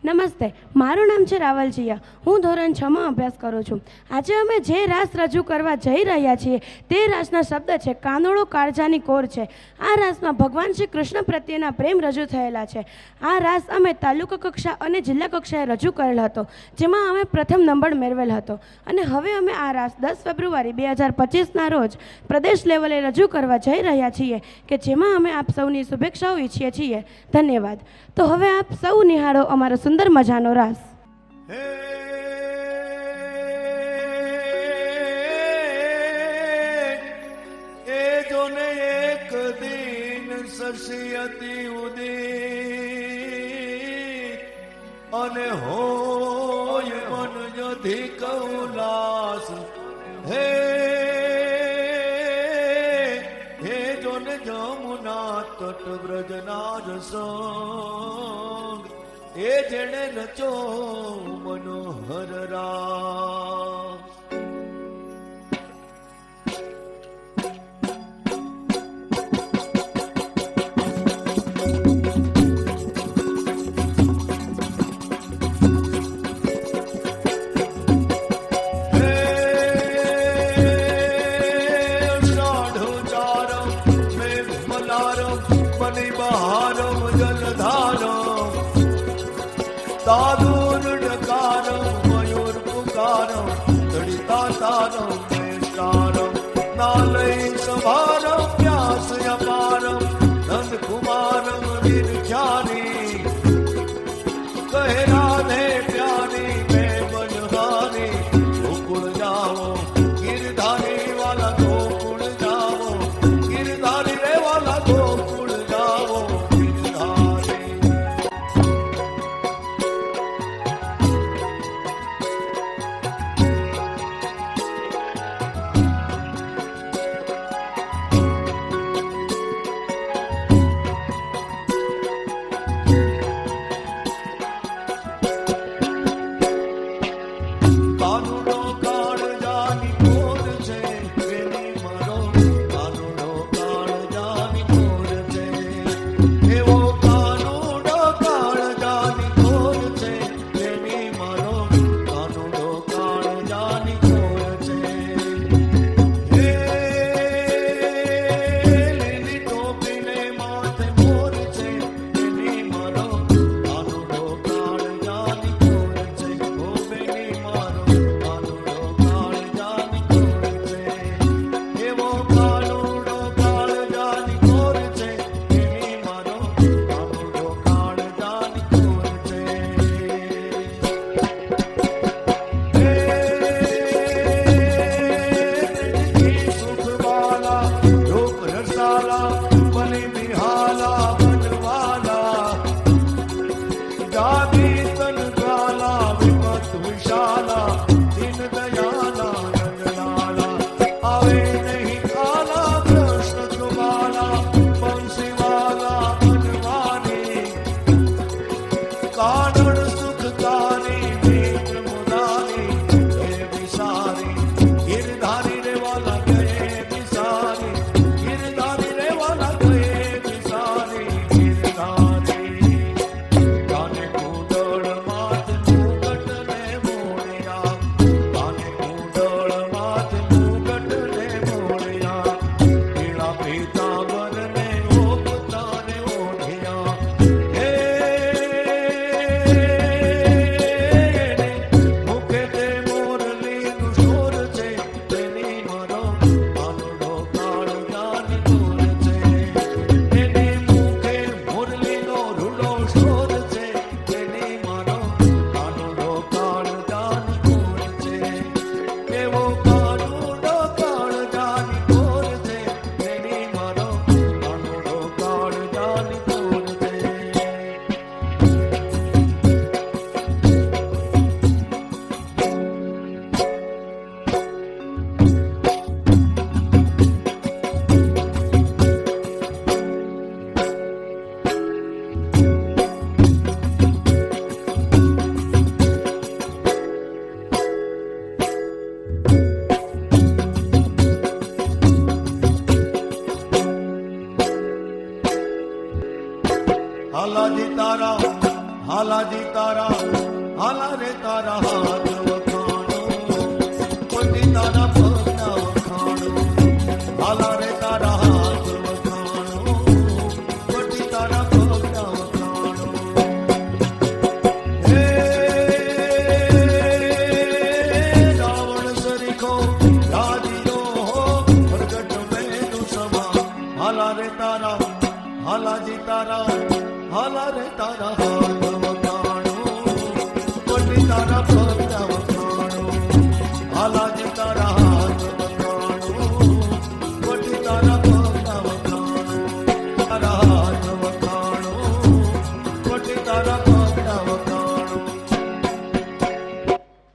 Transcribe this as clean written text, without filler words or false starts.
નમસ્તે, મારું નામ છે રાવલજીયા. હું ધોરણ 6 માં અભ્યાસ કરું છું. આજે અમે જે રાસ રજૂ કરવા જઈ રહ્યા છીએ તે રાસના શબ્દ છે કાનોડો કાળજાની કોર છે. આ રાસમાં ભગવાન શ્રી કૃષ્ણ પ્રત્યેના પ્રેમ રજૂ થયેલા છે. આ રાસ અમે તાલુકા કક્ષા અને જિલ્લા કક્ષાએ રજૂ કરેલ હતો, જેમાં અમે પ્રથમ નંબર મેળવેલ હતો. અને હવે અમે આ રાસ 10 ફેબ્રુઆરી 2025ના રોજ પ્રદેશ લેવલે રજૂ કરવા જઈ રહ્યા છીએ, કે જેમાં અમે આપ સૌની શુભેચ્છાઓ ઈચ્છીએ છીએ. ધન્યવાદ. તો હવે આપ સૌ નિહાળો અમારો સુંદર મજાનો રાસ. એક દિન સરસ્વતી ઉદી અને હોય મન જધી કૌલાસ. હે હે જોને જમુના તટ બ્રજના રસંગ એ જેણે રચો મનોહર રાસ. તાદુર ડકારમ મયુર પુકારમ તડિતા તારમ મેષારમ નાલય સભારમ વ્યાસ અપારમ નંદ કુમારમ નિર્ખ્યાની કહે રાધે પ્યારી મેં બલહારી ગોકુળ જાઓ ગિરધારી વાલા ગોકુળ જાઓ ગિરધારી રે વાલા ગોકુળ જાઓ ગિરધારી. હાલાજી તારા હાલા રે તારા હાથ વખાણો પતિ તારા પગના વખાણો હાલા રે તારા હાથ વખાણો પતિ તારા પગના વખાણો હે રાવણ સરીખો રાજીનો હો પ્રગટ મેં તું સમા હાલા રે તારા હાલાજી તારા હાલા રે તારા હાથ